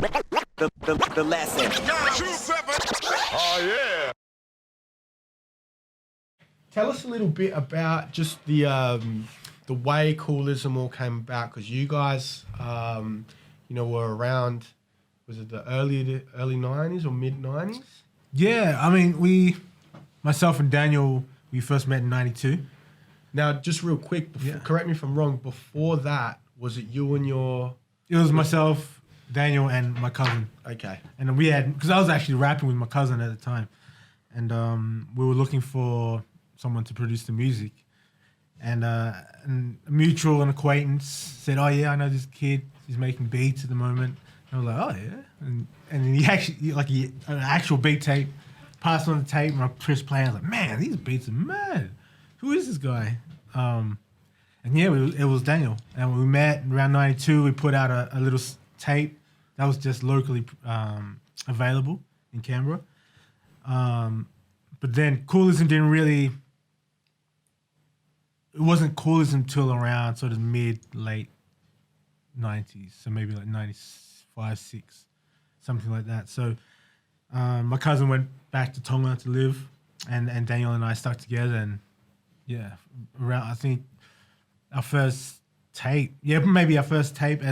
the lesson. Oh yeah. Tell us a little bit about just the way Koolism all came about, because you guys, were around. Was it the early 90s or mid 90s? Yeah, I mean, myself and Daniel, we first met in 92. Now, just real quick, correct me if I'm wrong. Before that, was it you and your? It was myself, Daniel, and my cousin. Okay. And we had, because I was actually rapping with my cousin at the time, and we were looking for someone to produce the music, and a mutual and acquaintance said, "Oh yeah, I know this kid. He's making beats at the moment." And I was like, "Oh yeah," and he actually an actual beat tape, passed on the tape, and I pressed play. I was like, "Man, these beats are mad. Who is this guy?" And yeah, it was Daniel, and we met around 92. We put out a little tape that was just locally available in Canberra. But then Koolism didn't really. It wasn't Koolism till around sort of late 90s, so maybe like 95, 6, something like that. So my cousin went back to Tonga to live, and Daniel and I stuck together, and yeah, around I think our first tape as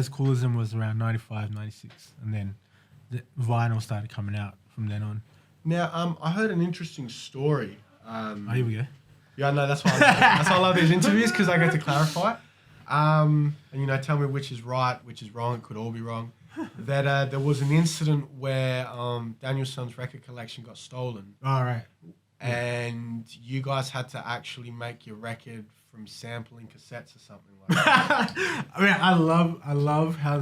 Koolism was around 95, 96, and then the vinyl started coming out from then on. Now, I heard an interesting story. Here we go. Yeah, no, that's why I love these interviews, because I get to clarify. And tell me which is right, which is wrong. It could all be wrong. That there was an incident where Daniel's son's record collection got stolen. All right. And you guys had to actually make your record from sampling cassettes or something like that. I mean, I love how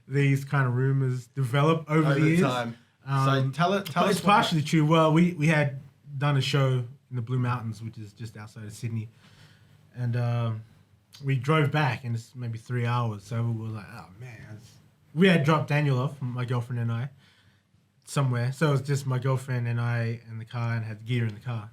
these kind of rumors develop over the years. Time. So tell us. It's partially true. Well, we had done a show in the Blue Mountains, which is just outside of Sydney, and we drove back, and it's maybe 3 hours. So we were like, oh man, we had dropped Daniel off, my girlfriend and I, somewhere. So it was just my girlfriend and I in the car, and had gear in the car,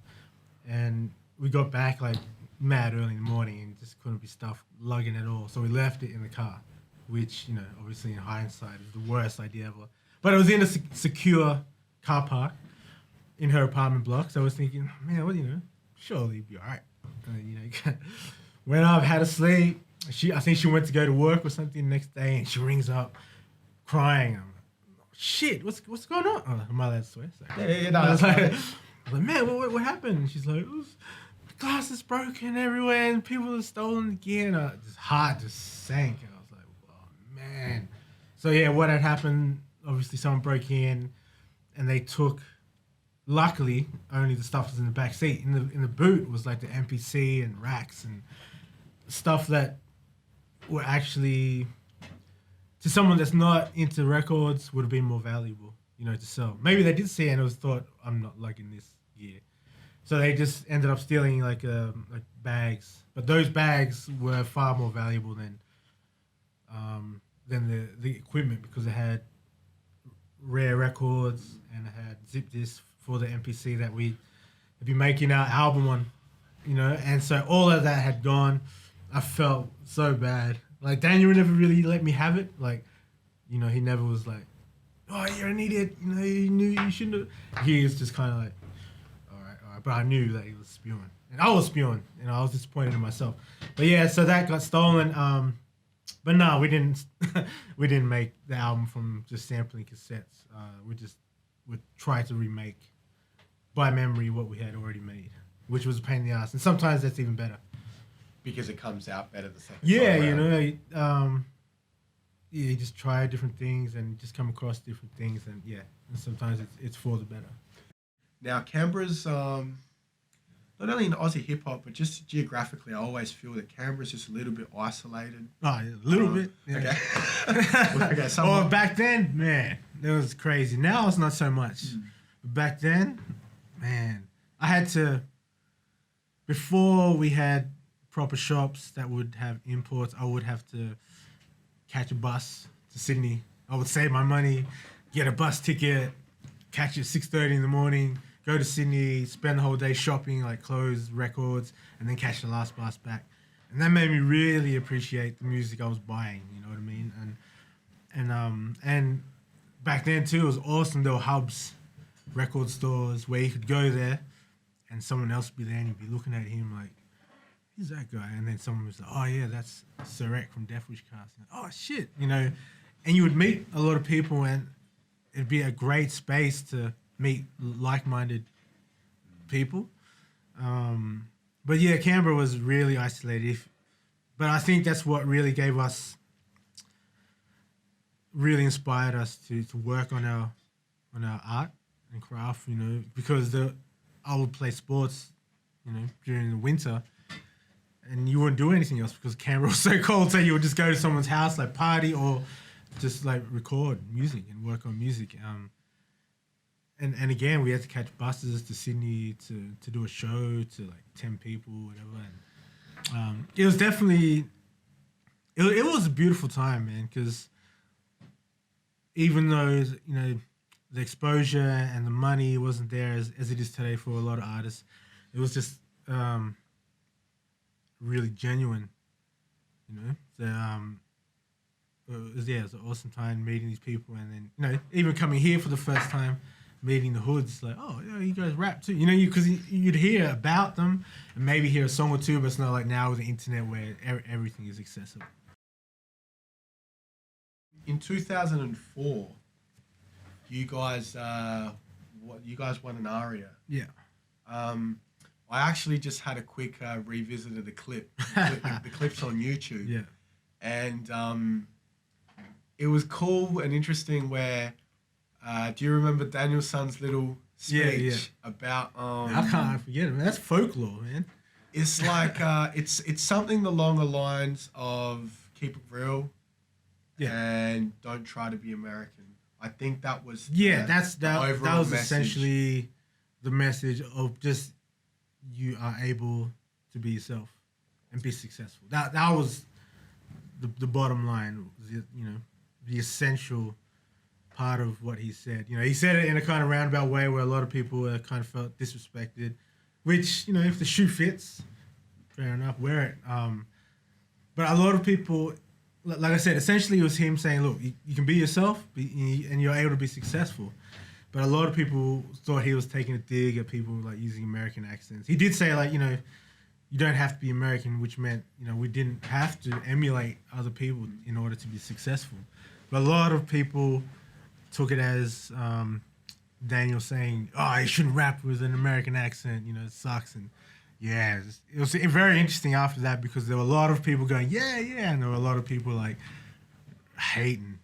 and we got back like mad early in the morning and just couldn't be stuffed lugging at all. So we left it in the car, which obviously in hindsight is the worst idea ever. But it was in a secure car park in her apartment block. So I was thinking, man, surely it'd be all right. Went up, had a sleep. I think she went to go to work or something the next day, and she rings up crying. I'm like, shit, what's going on? Oh, am I allowed to swear? Yeah, no, I was like, man, what happened? And she's like, glass is broken everywhere, and people have stolen the gear. And his heart just sank. And I was like, oh, man. So, yeah, what had happened, obviously someone broke in, and they took, luckily, only the stuff was in the back seat. In the boot was like the MPC and racks and stuff that were actually, to someone that's not into records, would have been more valuable, to sell. Maybe they did see it and it was thought, I'm not liking this gear. So they just ended up stealing like bags. But those bags were far more valuable than the equipment, because it had rare records and it had zip disks for the MPC that we had been making our album on, and so all of that had gone. I felt so bad. Like, Daniel never really let me have it. Like, he never was like, oh, you're an idiot. You knew you shouldn't have. He was just kind of like, all right. But I knew that he was spewing. And I was spewing. I was disappointed in myself. But yeah, so that got stolen. But no, we didn't make the album from just sampling cassettes. We tried to remake by memory what we had already made, which was a pain in the ass. And sometimes that's even better. Because it comes out better the second time around. You just try different things and just come across different things, and sometimes it's for the better. Now, Canberra's not only in Aussie hip hop, but just geographically, I always feel that Canberra's just a little bit isolated. Oh, yeah, a little bit. Yeah. Okay. Oh, back then, man, it was crazy. Now it's not so much. But back then, man, I had to. Before we had proper shops that would have imports, I would have to catch a bus to Sydney. I would save my money, get a bus ticket, catch it at 6:30 in the morning, go to Sydney, spend the whole day shopping, like clothes, records, and then catch the last bus back. And that made me really appreciate the music I was buying, you know what I mean? And back then too, it was awesome. There were hubs, record stores where you could go there, and someone else would be there, and you'd be looking at him like, "Who's that guy?" And then someone was like, "Oh yeah, that's Sirek from Death Wish Cast." And, oh shit, and you would meet a lot of people, and it'd be a great space to meet like-minded people. But yeah, Canberra was really isolated. But I think that's what really really inspired us to work on our art and craft, because I would play sports, during the winter, and you wouldn't do anything else because Canberra was so cold. So you would just go to someone's house, like party, or just like record music and work on music. And again, we had to catch buses to Sydney to do a show to like 10 people, whatever. And it was definitely, it was a beautiful time, man, because even though, the exposure and the money wasn't there as it is today for a lot of artists, it was just really genuine, So, it was an awesome time meeting these people, and then, even coming here for the first time, meeting the hoods, like, oh, yeah, you guys rap too, because you'd hear about them and maybe hear a song or two, but it's not like now with the internet where everything is accessible. In 2004, you guys won an ARIA. Yeah. I actually just had a quick revisit of the clip. The clip's on YouTube. Yeah. And it was cool and interesting where, do you remember Daniel-san's little speech about... I can't forget it, man. That's folklore, man. It's like, it's something along the lines of keep it real and don't try to be American. I think that was that was message. Essentially the message of just you are able to be yourself and be successful. That was the bottom line, the essential part of what he said. He said it in a kind of roundabout way where a lot of people kind of felt disrespected, which, if the shoe fits, fair enough, wear it. But a lot of people, like I said, essentially it was him saying, look, you can be yourself and you're able to be successful. But a lot of people thought he was taking a dig at people like using American accents. He did say, like, you don't have to be American, which meant, we didn't have to emulate other people in order to be successful. But a lot of people took it as Daniel saying, oh, you shouldn't rap with an American accent, it sucks. And yeah, it was very interesting after that because there were a lot of people going, yeah, and there were a lot of people like hating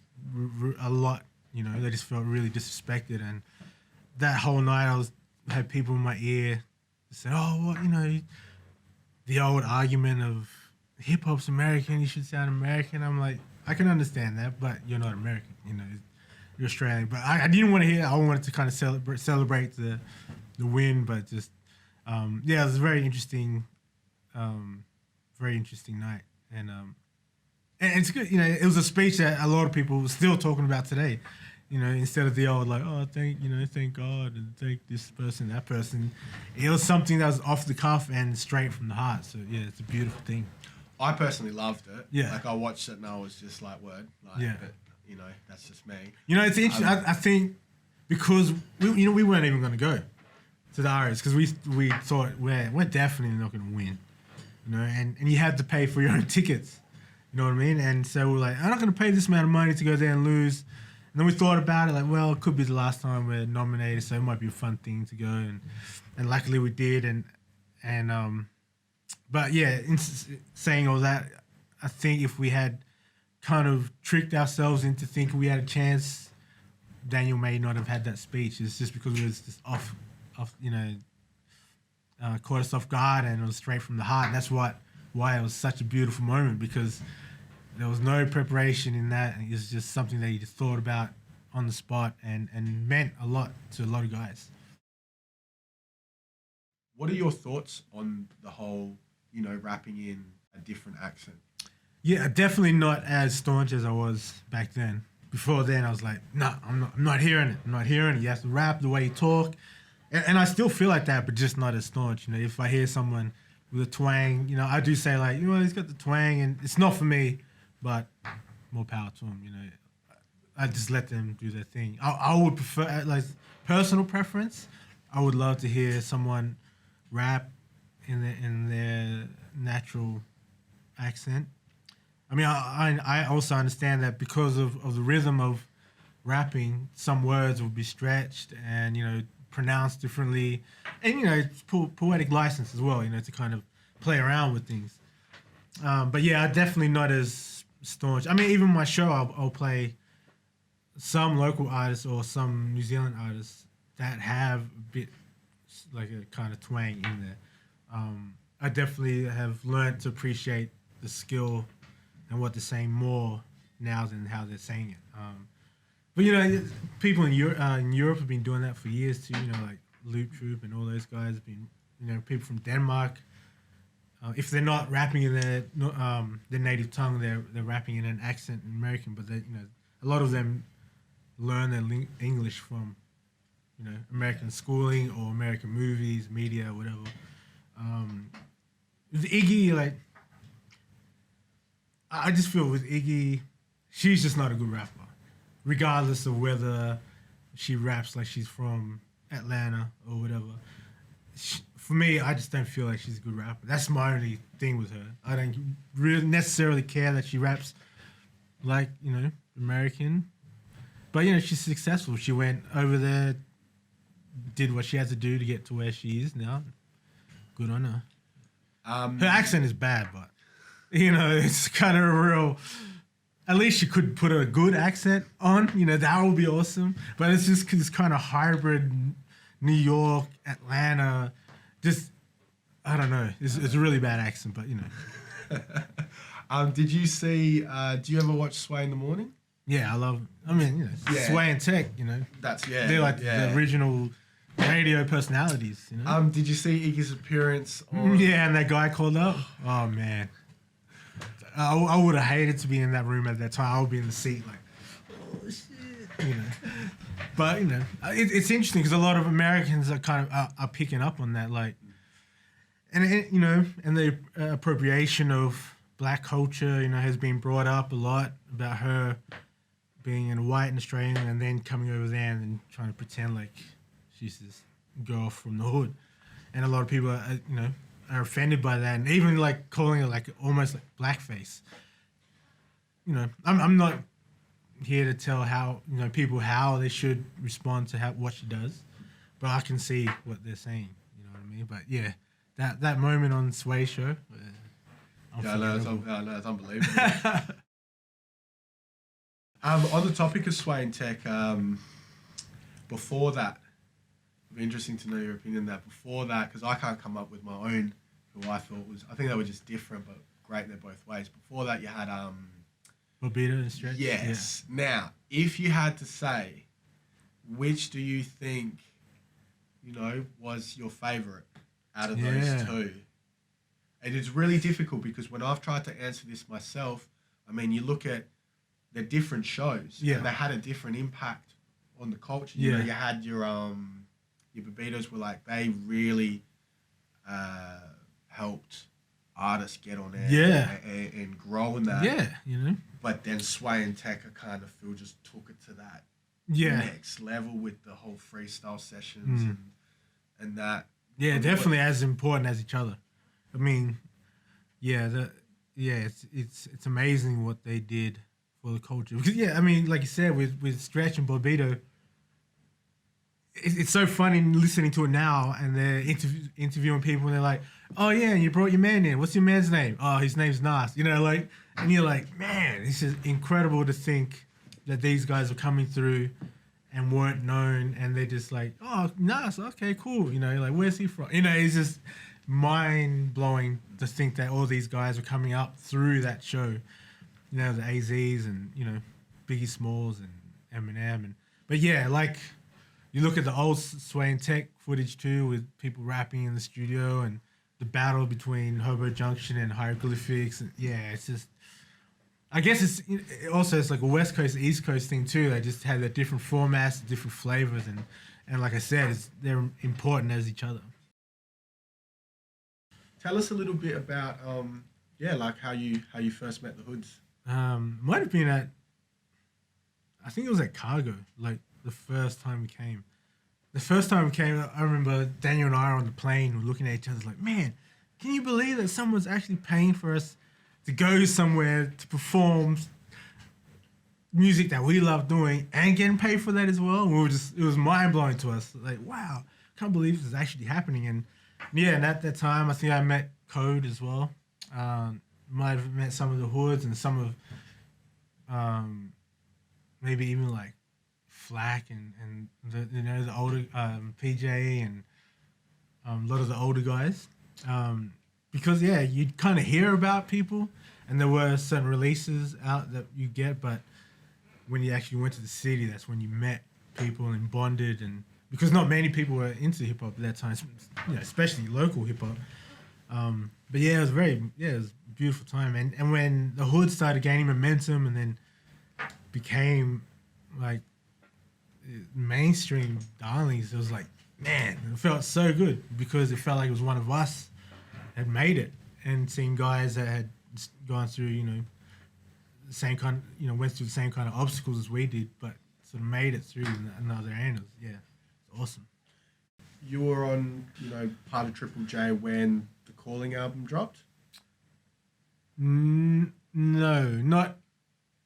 a lot, they just felt really disrespected. And that whole night I had people in my ear say, oh, well, the old argument of hip-hop's American, you should sound American. I'm like, I can understand that, but you're not American, you're Australian. But I didn't want to hear it. I wanted to kind of celebrate the win, but just, it was a very interesting night. And it's good, it was a speech that a lot of people were still talking about today, instead of the old, like, oh, thank God and thank this person, that person. It was something that was off the cuff and straight from the heart. So, yeah, it's a beautiful thing. I personally loved it. Yeah. Like, I watched it and I was just like, word. Like, yeah. But, that's just me. It's interesting. I think because, we weren't even going to go to the Arias because we thought we're definitely not going to win, and you had to pay for your own tickets, you know what I mean? And so we're like, I'm not going to pay this amount of money to go there and lose. And then we thought about it, like, well, it could be the last time we're nominated, so it might be a fun thing to go. And luckily we did. But yeah, in saying all that, I think if we had kind of tricked ourselves into thinking we had a chance, Daniel may not have had that speech. It's just because it was just off, caught us off guard, and it was straight from the heart. And that's why it was such a beautiful moment, because there was no preparation in that. And it was just something that he just thought about on the spot and meant a lot to a lot of guys. What are your thoughts on the whole, rapping in a different accent? Yeah, definitely not as staunch as I was back then. Before then, I was like, no, I'm not hearing it. I'm not hearing it. You have to rap the way you talk. And I still feel like that, but just not as staunch. If I hear someone with a twang, I do say like, he's got the twang, and it's not for me, but more power to him. I just let them do their thing. I would prefer, like, personal preference. I would love to hear someone rap in their natural accent. I mean, I also understand that because of the rhythm of rapping, some words will be stretched and, you know, pronounced differently. And, you know, it's poetic license as well, you know, to kind of play around with things. But yeah, I'm definitely not as staunch. I mean, even my show, I'll play some local artists or some New Zealand artists that have a bit like a kind of twang in there. I definitely have learned to appreciate the skill and what they're saying more now than how they're saying it. But you know, people in Europe have been doing that for years too. You know, like Loop Troop and all those guys have been. You know, people from Denmark. If they're not rapping in their native tongue, they're rapping in an accent in American. But you know, a lot of them learn their English from, you know, American schooling or American movies, media, whatever. With Iggy, like, I just feel with Iggy, she's just not a good rapper, regardless of whether she raps like she's from Atlanta or whatever. For me, I just don't feel like she's a good rapper. That's my only thing with her. I don't really necessarily care that she raps like, you know, American. But, you know, she's successful. She went over there, did what she had to do to get to where she is now. Good on her. Her accent is bad, but, you know, it's kind of a real... At least she could put a good accent on. You know, that would be awesome. But it's just this kind of hybrid New York, Atlanta, just... I don't know. It's a really bad accent, but, you know. Did you see... do you ever watch Sway in the Morning? Yeah, I love... I mean, you know, Sway and Tech, you know. They're like the original... radio personalities, you know. Did you see Iggy's appearance on... Yeah, and that guy called up? Oh, man. I would have hated to be in that room at that time. I would be in the seat like, oh, shit. You know. But, you know, it's interesting because a lot of Americans are kind of are picking up on that, like... And, you know, and the appropriation of black culture, you know, has been brought up a lot about her being a white and Australian and then coming over there and trying to pretend like... she's this girl from the hood, and a lot of people are, you know, are offended by that, and even like calling it like almost like blackface. You know, I'm not here to tell how, you know, people how they should respond to what she does, but I can see what they're saying. You know what I mean? But yeah, that moment on Sway show. I know it's unbelievable. On the topic of Sway and Tech, before that. It'd be interesting to know your opinion on that. Before that, because I can't come up with my own, who I thought was... I think they were just different, but great in their both ways. Before that, you had... Bobito and Stretch? Yes. Yeah. Now, if you had to say, which do you think, you know, was your favourite out of those two? And it's really difficult because when I've tried to answer this myself, I mean, you look at the different shows, and they had a different impact on the culture. You know, you had your Bobitos were like, they really helped artists get on air and grow in that. Yeah, you know. But then Sway and Tech, I kind of feel, just took it to that next level with the whole freestyle sessions and that. Yeah, definitely as important as each other. I mean, it's amazing what they did for the culture. Because, I mean, like you said, with Stretch and Bobito, it's so funny listening to it now, and they're interviewing people, and they're like, "Oh yeah, you brought your man in. What's your man's name? Oh, his name's Nas." You know, like, and you're like, man, it's just incredible to think that these guys are coming through and weren't known, and they're just like, "Oh, Nas, okay, cool." You know, like, where's he from? You know, it's just mind blowing to think that all these guys were coming up through that show. You know, the AZs and, you know, Biggie Smalls and Eminem, but yeah, like. You look at the old Sway and Tech footage too, with people rapping in the studio and the battle between Hobo Junction and Hieroglyphics. And it's just, I guess it's like a West Coast, East Coast thing too. They just had their different formats, different flavors, and like I said, they're important as each other. Tell us a little bit about like how you first met the Hoods. Might have been at, I think it was at Cargo, like the first time we came. The first time we came, I remember Daniel and I are on the plane, we're looking at each other like, man, can you believe that someone's actually paying for us to go somewhere to perform music that we love doing and getting paid for that as well? And it was mind blowing to us. Like, wow, can't believe this is actually happening. And yeah, and at that time, I think I met Code as well. Might have met some of the hoods and some of maybe even like Flack and the older PJ and a lot of the older guys. Because yeah, you'd kind of hear about people, and there were certain releases out that you get, but when you actually went to the city, that's when you met people and bonded, and because not many people were into hip hop at that time, especially local hip hop. But yeah, it was a beautiful time, and when the hood started gaining momentum and then became like mainstream darlings, it was like, man, it felt so good because it felt like it was one of us had made it, and seeing guys that had gone through, the same kind, went through the same kind of obstacles as we did, but sort of made it through another end. Yeah, it's awesome. You were on, part of Triple J when the Calling album dropped? No, not.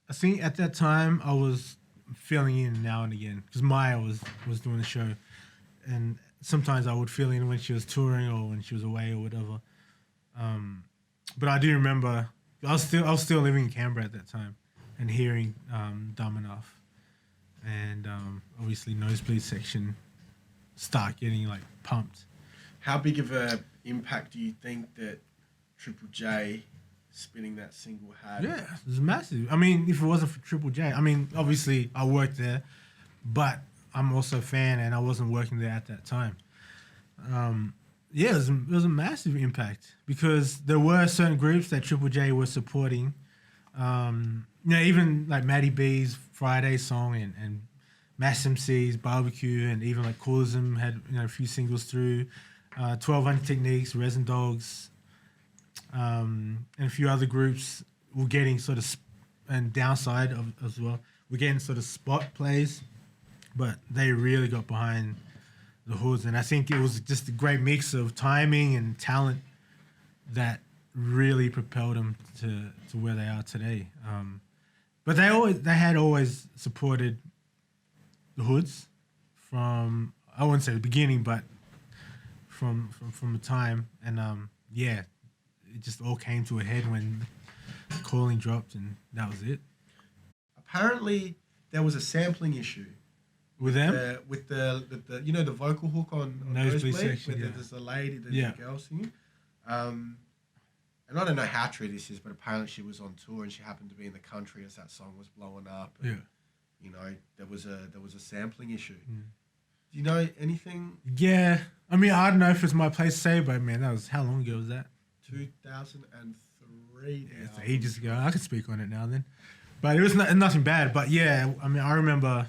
I think at that time I was filling in now and again because Maya was doing the show, and sometimes I would fill in when she was touring or when she was away or whatever. But I do remember I was still living in Canberra at that time and hearing Dumb Enough, and obviously Nosebleed Section start getting like pumped. How big of a impact do you think that Triple J spinning that single had? Yeah, it was massive. I mean, if it wasn't for Triple J, I mean, obviously I worked there, but I'm also a fan and I wasn't working there at that time. Yeah, it was a massive impact because there were certain groups that Triple J was supporting. Even like Matty B's Friday song and Mass MC's Barbecue, and even like Koolism had a few singles through. 1200 Techniques, Resin Dogs, and a few other groups were getting sort of and Downside as well. We're getting sort of spot plays, but they really got behind the hoods, and I think it was just a great mix of timing and talent that really propelled them to where they are today. But they had always supported the hoods from, I wouldn't say the beginning, but from the time, and it just all came to a head when the Calling dropped, and that was it. Apparently, there was a sampling issue with them, with the the vocal hook on Nosebleed Nosebleed, Section, where yeah. there's a lady, there's a girl singing. And I don't know how true this is, but apparently she was on tour and she happened to be in the country as that song was blowing up. And, there was a sampling issue. Do you know anything? Yeah, I mean, I don't know if it's my place to say, but man, that was, how long ago was that? 2003. Yeah, it's ages ago. I could speak on it now then, but it was nothing bad. But yeah, I mean, I remember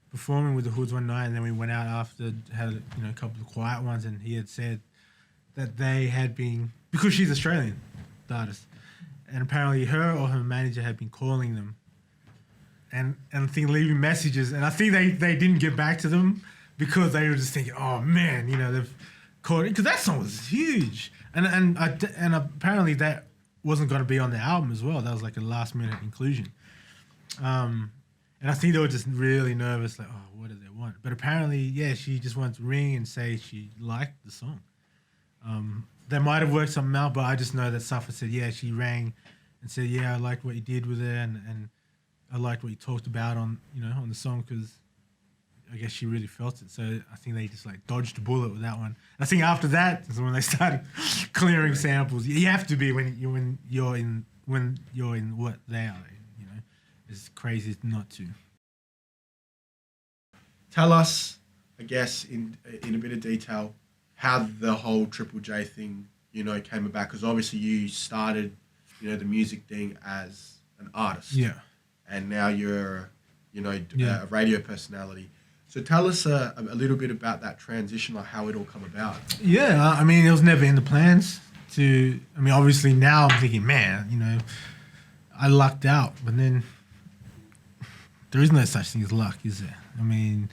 performing with the Hoods one night, and then we went out after, had a couple of quiet ones, and he had said that they had been, because she's Australian, the artist, and apparently her or her manager had been calling them and I think leaving messages, and I think they didn't get back to them because they were just thinking, oh man, they've called it, because that song was huge, and apparently that wasn't going to be on the album as well. That was like a last minute inclusion, and I think they were just really nervous, like, oh, what do they want? But apparently, yeah, she just wanted to ring and say she liked the song. They might have worked something out, but I just know that Safa said, yeah, she rang and said, yeah, I liked what you did with it, and I liked what you talked about on the song, because I guess she really felt it. So I think they just like dodged a bullet with that one. I think after that is when they started clearing samples. You have to be when you're in what they are. It's crazy not to. Tell us, I guess, in a bit of detail, how the whole Triple J thing, came about. Because obviously you started, the music thing as an artist. Yeah. And now you're, a radio personality. So tell us a little bit about that transition, like how it all come about. Yeah, I mean, it was never in the plans to. I mean, obviously now I'm thinking, man, I lucked out, but then there is no such thing as luck, is there? I mean,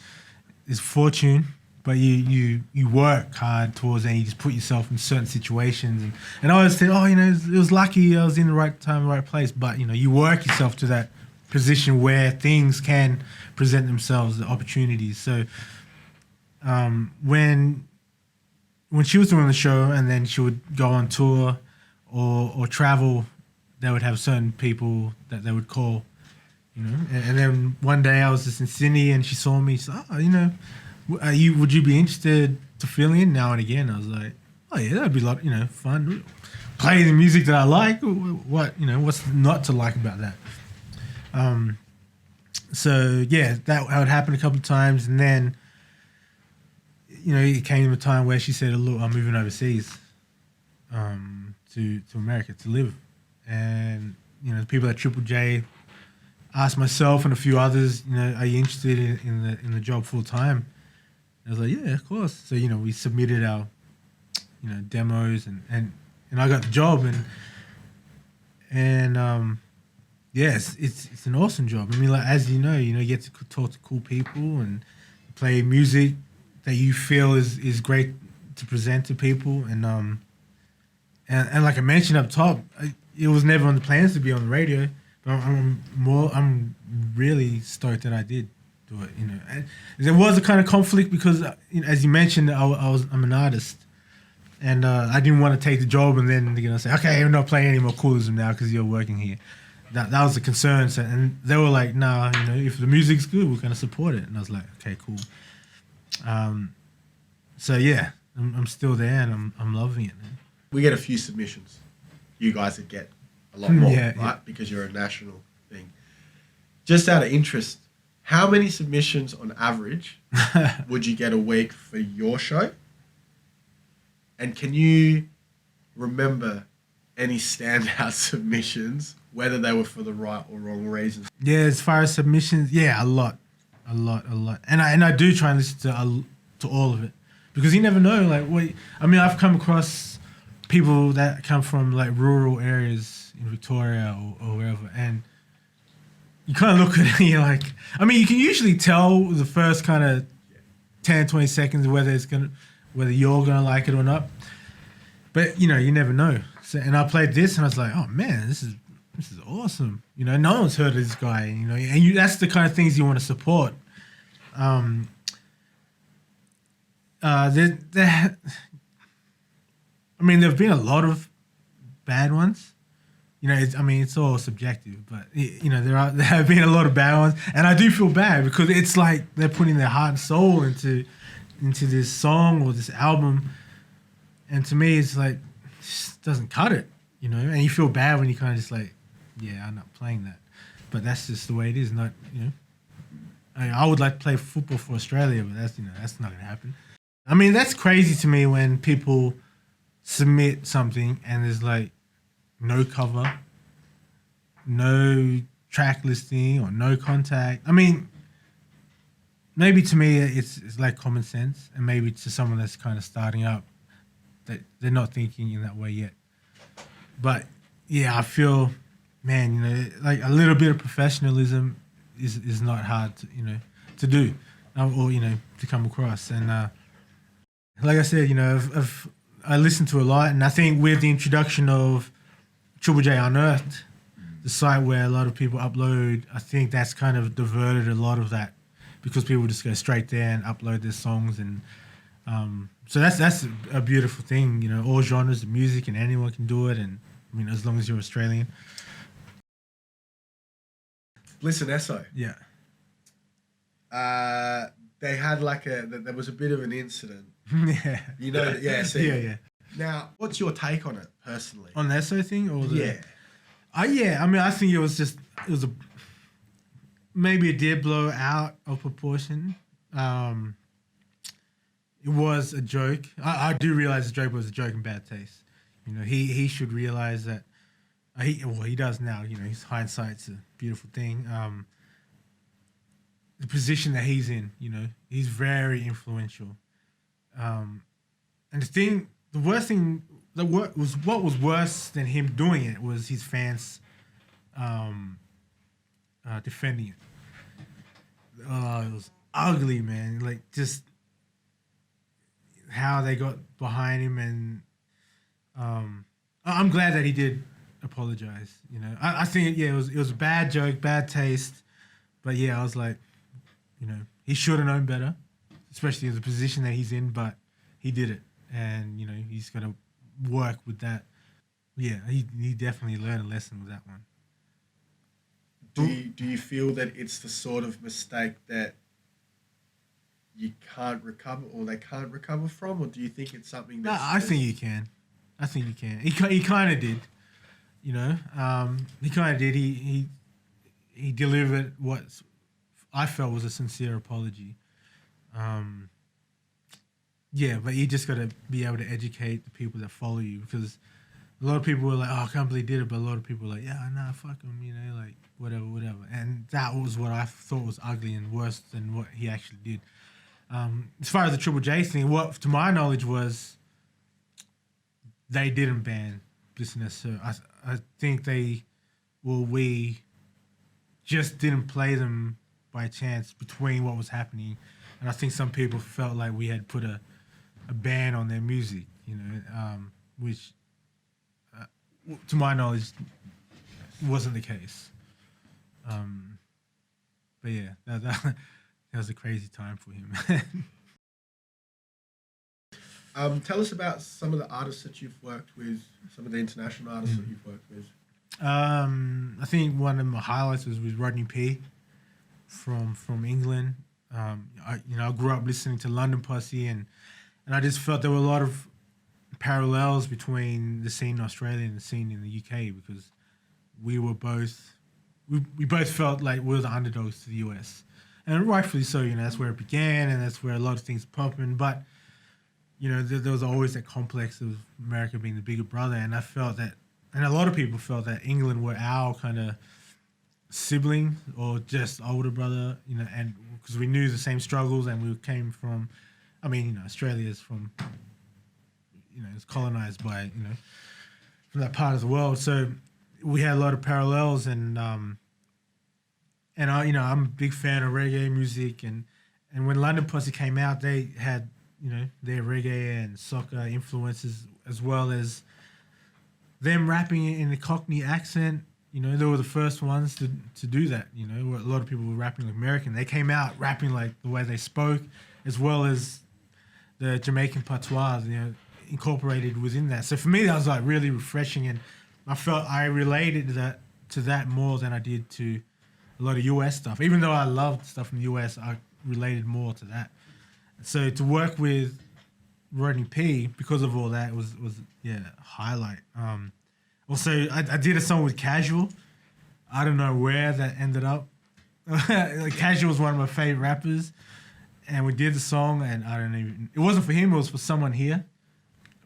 it's fortune, but you work hard towards it, and you just put yourself in certain situations. And I always say, oh, it was lucky I was in the right time, the right place. But, you work yourself to that position where things can present themselves, the opportunities. So when she was doing the show and then she would go on tour or travel, they would have certain people that they would call, And then one day I was just in Sydney and she saw me. She said, would you be interested to fill in now and again? I was like, oh yeah, that'd be a lot, fun. Play the music that I like. What's not to like about that? So yeah, that would happen a couple of times, and then it came to a time where she said, look, I'm moving overseas to America to live. And the people at Triple J asked myself and a few others, are you interested in the job full time? I was like, yeah, of course. So we submitted our demos, and I got the job, and yes, it's an awesome job. I mean, like, as you get to talk to cool people and play music that you feel is great to present to people, and like I mentioned up top, it was never on the plans to be on the radio, but I'm really stoked that I did do it. And there was a kind of conflict because, as you mentioned, I'm an artist, and I didn't want to take the job and then they're gonna say, okay, I'm not playing any more Koolism now because you're working here. That was the concern. So, and they were like, nah, if the music's good, we're gonna support it. And I was like, okay, cool. So yeah, I'm still there and I'm loving it, man. We get a few submissions. You guys would get a lot more, Yeah, right? yeah. Because you're a national thing. Just out of interest, how many submissions on average would you get a week for your show? And can you remember any standout submissions, whether they were for the right or wrong reasons? Yeah, as far as submissions, yeah, a lot. And I do try and listen to all of it, because you never know. Like, I've come across people that come from like rural areas in Victoria or wherever, and you kind of look at it and you're like, you can usually tell the first kind of 10, 20 seconds whether you're gonna like it or not. But you never know. So, and I played this and I was like, oh man, this is awesome. No one's heard of this guy. And that's the kind of things you want to support. There've been a lot of bad ones. It's all subjective, but there have been a lot of bad ones, and I do feel bad because it's like they're putting their heart and soul into this song or this album, and to me, it's like, it just doesn't cut it, and you feel bad when you kind of just like, yeah, I'm not playing that, but that's just the way it is. Not, I would like to play football for Australia, but that's not gonna happen. That's crazy to me when people submit something and there's like no cover, no track listing, or no contact. Maybe to me it's like common sense, and maybe to someone that's kind of starting up, that they're not thinking in that way yet. But yeah, I feel, man, like a little bit of professionalism is not hard to do, or to come across. And like I said, I listen to a lot, and I think with the introduction of Triple J Unearthed, the site where a lot of people upload, I think that's kind of diverted a lot of that, because people just go straight there and upload their songs, and so that's a beautiful thing. All genres of music, and anyone can do it, and as long as you're Australian. Listen, Esso. Yeah. They had there was a bit of an incident. Yeah. Yeah. See. Yeah. Now, what's your take on it personally? On the Esso thing, or Yeah. I think it was maybe it did blow out of proportion. It was a joke. I do realize the joke was a joke in bad taste. He should realize that. He does now. His hindsight's a beautiful thing. The position that he's in, he's very influential. And the worst thing, what was worse than him doing it was his fans defending it. Oh, it was ugly, man. Like just how they got behind him, and I'm glad that he did apologize. You know, I think it was a bad joke, bad taste, but yeah, I was like, you know, he should have known better, especially in the position that he's in. But he did it, and you know, he's got to work with that. Yeah, he definitely learned a lesson with that one. Do you feel that it's the sort of mistake that you can't recover or they can't recover from, or do you think it's something No, that I think you can. I think you can. He kind of did. You know, he kind of did. He delivered what I felt was a sincere apology. Yeah, but you just got to be able to educate the people that follow you, because a lot of people were like, "Oh, I can't believe he did it," but a lot of people were like, "Yeah, nah, fuck him," you know, like whatever. And that was what I thought was ugly and worse than what he actually did. As far as the Triple J thing, what to my knowledge was they didn't ban Bliss So I think we just didn't play them by chance between what was happening, and I think some people felt like we had put a ban on their music, you know, which to my knowledge wasn't the case. But yeah, that was a crazy time for him. Tell us about some of the artists that you've worked with, some of the international artists that you've worked with. I think one of my highlights was with Rodney P from England. I grew up listening to London Posse, and I just felt there were a lot of parallels between the scene in Australia and the scene in the UK, because we both felt like we were the underdogs to the US, and rightfully so. You know, that's where it began, and that's where a lot of things popping. But you know, there was always that complex of America being the bigger brother, and I felt that, and a lot of people felt that England were our kind of sibling or just older brother, you know, and because we knew the same struggles, and we came from, I mean, you know, Australia is from, you know, it's colonized by, you know, from that part of the world, so we had a lot of parallels, and I, you know, I'm a big fan of reggae music, and when London Posse came out, they had, you know, their reggae and soca influences, as well as them rapping in the Cockney accent. You know, they were the first ones to do that. You know, a lot of people were rapping like American. They came out rapping like the way they spoke, as well as the Jamaican patois, you know, incorporated within that. So for me, that was like really refreshing, and I felt I related to that more than I did to a lot of US stuff. Even though I loved stuff from the US, I related more to that. So to work with Rodney P because of all that was a highlight. Also, I did a song with Casual. I don't know where that ended up. Like, Casual was one of my favorite rappers, and we did the song, and I don't even. It wasn't for him. It was for someone here.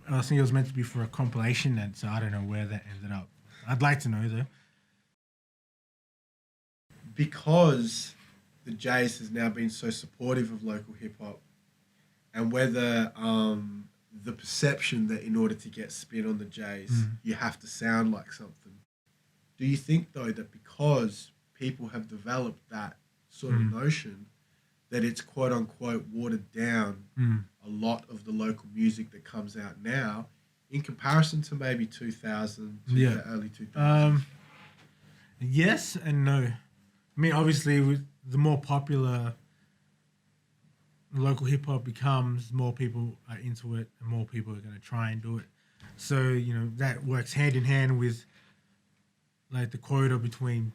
I think it was meant to be for a compilation, and so I don't know where that ended up. I'd like to know though. Because the Jays has now been so supportive of local hip hop, and whether the perception that in order to get spin on the Jays, you have to sound like something. Do you think, though, that because people have developed that sort of notion, that it's quote-unquote watered down a lot of the local music that comes out now in comparison to maybe 2000 to the early 2000s? Yes and no. I mean, obviously, with the more popular local hip hop becomes, more people are into it, and more people are going to try and do it. So, you know, that works hand in hand with like the quota between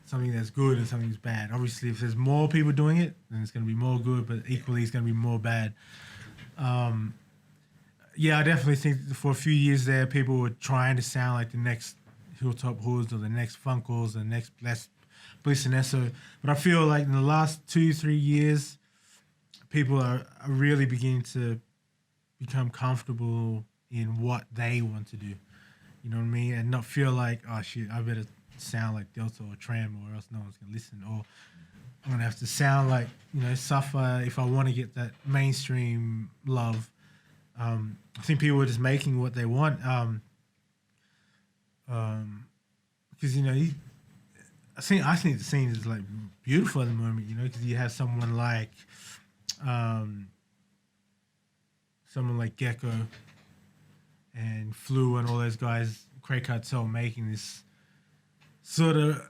something that's good and something that's bad. Obviously, if there's more people doing it, then it's going to be more good, but equally, it's going to be more bad. Yeah, I definitely think for a few years there, people were trying to sound like the next Hilltop Hoods or the next Funkles, or the next Bliss and Esso. But I feel like in the last 2-3 years, people are really beginning to become comfortable in what they want to do. You know what I mean? And not feel like, oh shit, I better sound like Delta or Tram, or else no one's going to listen. Or I'm going to have to sound like, you know, Suffer if I want to get that mainstream love. I think people are just making what they want. Because, you know, I think the scene is like beautiful at the moment, you know, because you have someone like Gecko and Flu and all those guys, Craig Cartel, making this sort of,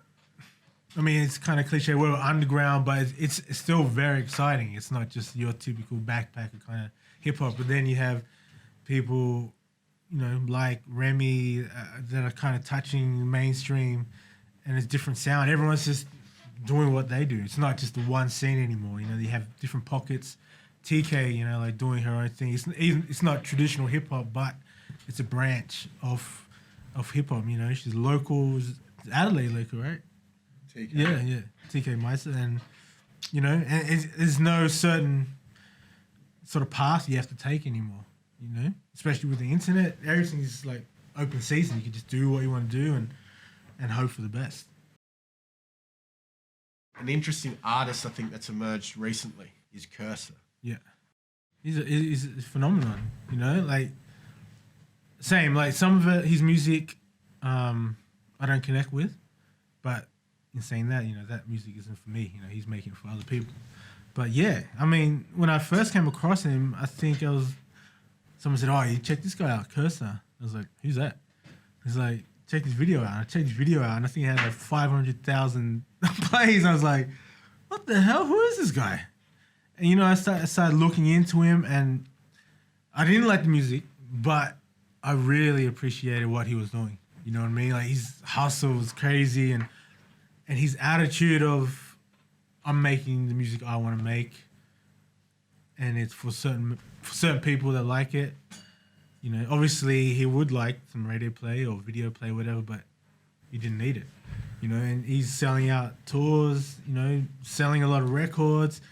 I mean, it's kind of cliche, we're underground, but it's still very exciting. It's not just your typical backpacker kind of hip hop, but then you have people, you know, like Remy that are kind of touching mainstream, and it's different sound. Everyone's just doing what they do. It's not just the one scene anymore. You know, you have different pockets. TK, you know, like doing her own thing. It's not traditional hip hop, but it's a branch of hip hop. You know, she's local, Adelaide local, right? TK. Yeah, TK Meister, and you know, and there's no certain sort of path you have to take anymore. You know, especially with the internet, everything is like open season. You can just do what you want to do and hope for the best. An interesting artist I think that's emerged recently is Kerser. Yeah, he's a phenomenon. You know, like same like some of his music, I don't connect with, but in saying that, you know, that music isn't for me. You know, he's making it for other people. But yeah, I mean, when I first came across him, I think someone said, "Oh, you check this guy out, Kerser." I was like, "Who's that?" He's like, "Check this video out." I checked his video out, and I think it had like 500,000 plays. I was like, "What the hell? Who is this guy?" And you know, I started looking into him, and I didn't like the music, but I really appreciated what he was doing. You know what I mean? Like his hustle was crazy, and his attitude of, I'm making the music I want to make, and it's for certain people that like it. You know, obviously he would like some radio play or video play, whatever, but he didn't need it. You know, and he's selling out tours. You know, selling a lot of records.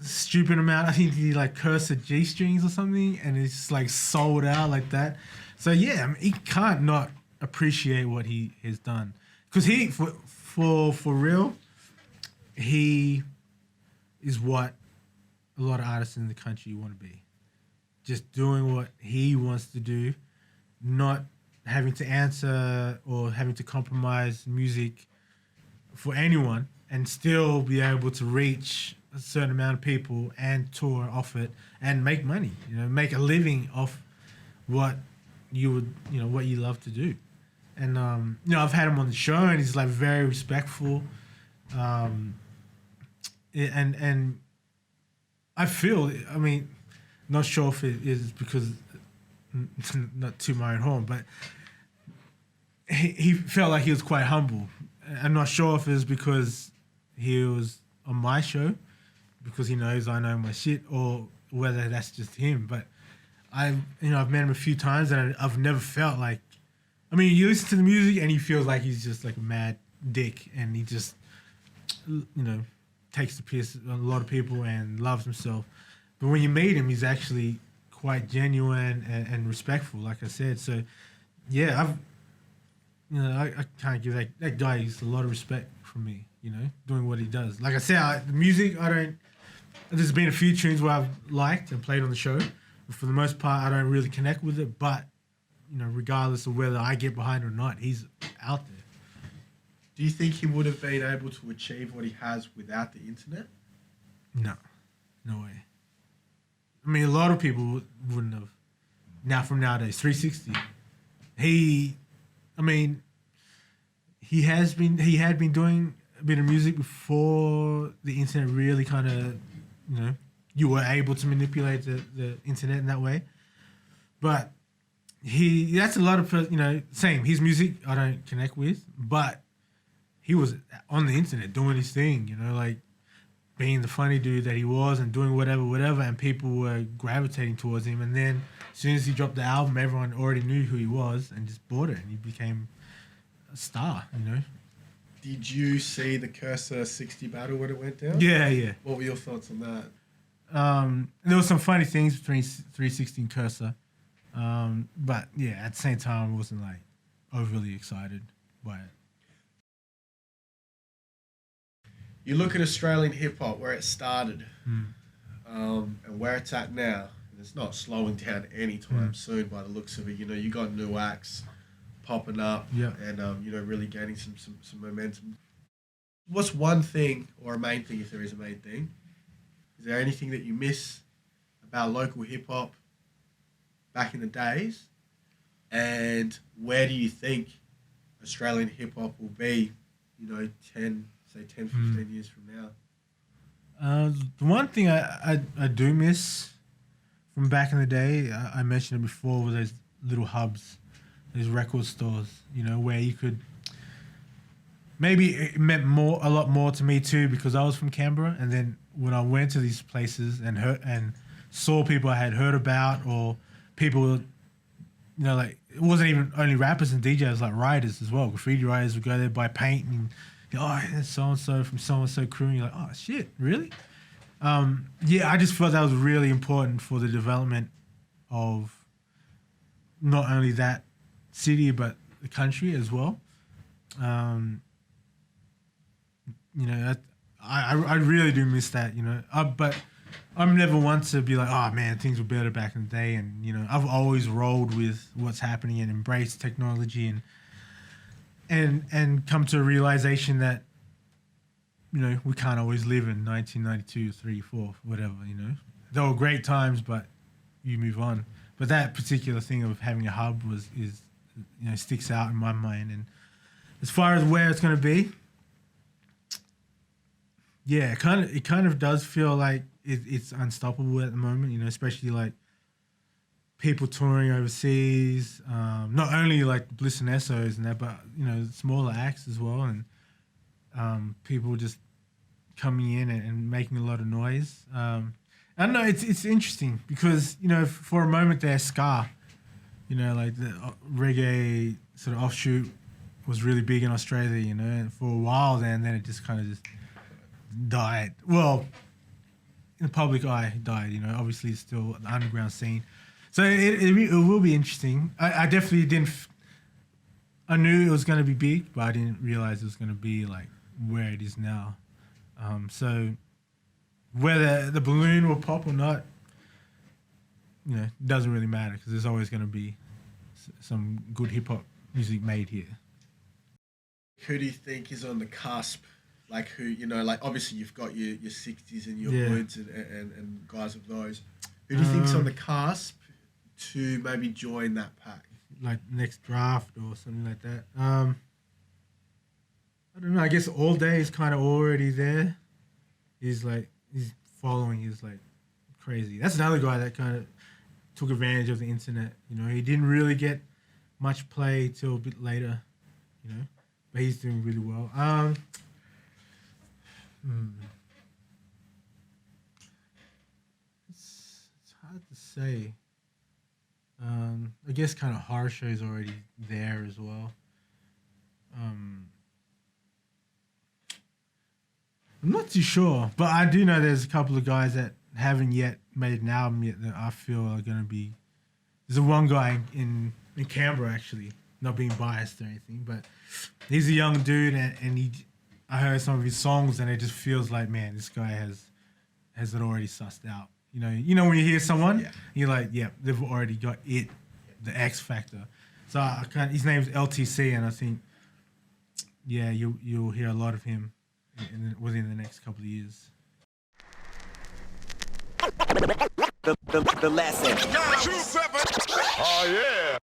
Stupid amount. I think he did like Kerser G strings or something, and it's just like sold out like that. So yeah, I mean, he can't not appreciate what he has done, because he for real, he is what a lot of artists in the country want to be. Just doing what he wants to do, not having to answer or having to compromise music for anyone, and still be able to reach a certain amount of people and tour off it and make money, you know, make a living off what you would, you know, what you love to do. And, you know, I've had him on the show, and he's like very respectful. And I feel, I mean, not sure if it is because, not to my own horn, but he felt like he was quite humble. I'm not sure if it's because he was on my show, because he knows I know my shit, or whether that's just him. But I've met him a few times, and I've never felt like, I mean, you listen to the music and he feels like he's just like a mad dick, and he just, you know, takes the piss on a lot of people and loves himself. But when you meet him, he's actually quite genuine and respectful, like I said. So, yeah, I can't give that guy a lot of respect from me, you know, doing what he does. Like I said, the music, there's been a few tunes where I've liked and played on the show. But for the most part, I don't really connect with it. But, you know, regardless of whether I get behind it or not, he's out there. Do you think he would have been able to achieve what he has without the internet? No way. I mean, a lot of people wouldn't have. Now from nowadays, 360. He had been doing a bit of music before the internet really kind of, you know, you were able to manipulate the internet in that way. But that's a lot of, you know, same. His music I don't connect with, but he was on the internet doing his thing, you know, like being the funny dude that he was and doing whatever, and people were gravitating towards him. And then as soon as he dropped the album, everyone already knew who he was and just bought it, and he became a star, you know. Did you see the Kerser 60 battle when it went down? Yeah. What were your thoughts on that? There were some funny things between 360 and Kerser. But yeah, at the same time, I wasn't like overly excited by it. You look at Australian hip hop, where it started, and where it's at now. And it's not slowing down anytime soon, by the looks of it. You know, you got new acts popping up, and you know, really gaining some momentum. what's one thing, or a main thing, if there is a main thing? Is there anything that you miss about local hip hop back in the days? And where do you think Australian hip hop will be, 10, 15 years from now? The one thing I do miss from back in the day, I mentioned it before, were those little hubs, those record stores, where you could. Maybe it meant a lot more to me too, because I was from Canberra, and then when I went to these places and saw people I had heard about, or people, like it wasn't even only rappers and DJs, like writers as well. Graffiti writers would go there, buy paint, and that's so and so from so and so crew, and you're like, oh shit, really? I just felt that was really important for the development of not only that city but the country as well. I really do miss that, but I'm never one to be like, oh man, things were better back in the day, and I've always rolled with what's happening and embraced technology and come to a realization that we can't always live in 1992, 3, 4, whatever. They were great times, but you move on. But that particular thing of having a hub is sticks out in my mind. And as far as where it's going to be, yeah, it kind of does feel like it's unstoppable at the moment, especially like people touring overseas, not only like Bliss and Essos and that, but, smaller acts as well, and people just coming in and making a lot of noise. I don't know, it's interesting because, for a moment there, ska, like the reggae sort of offshoot was really big in Australia, and for a while then it just kind of just died. Well, in the public eye, died. Obviously it's still the underground scene, so it will be interesting. I definitely didn't. I knew it was going to be big, but I didn't realize it was going to be like where it is now. So whether the balloon will pop or not, doesn't really matter because there's always going to be some good hip hop music made here. Who do you think is on the cusp? Like who, like obviously you've got your 60s and your Woods and guys of those. Who do you think's on the cusp to maybe join that pack? Like next draft or something like that. I don't know. I guess All Day is kind of already there. His following is like crazy. That's another guy that kind of took advantage of the internet. He didn't really get much play till a bit later. But he's doing really well. It's hard to say. I guess kind of Harsha is already there as well. I'm not too sure, but I do know there's a couple of guys that haven't yet made an album yet that I feel are going to be. There's one guy in Canberra, actually, not being biased or anything, but he's a young dude, and I heard some of his songs, and it just feels like, man, this guy has it already sussed out. When you hear someone, you're like, yeah, they've already got it, the X factor. So his name's LTC, and I think, yeah, you'll hear a lot of him within the next couple of years. The lesson. Oh yeah.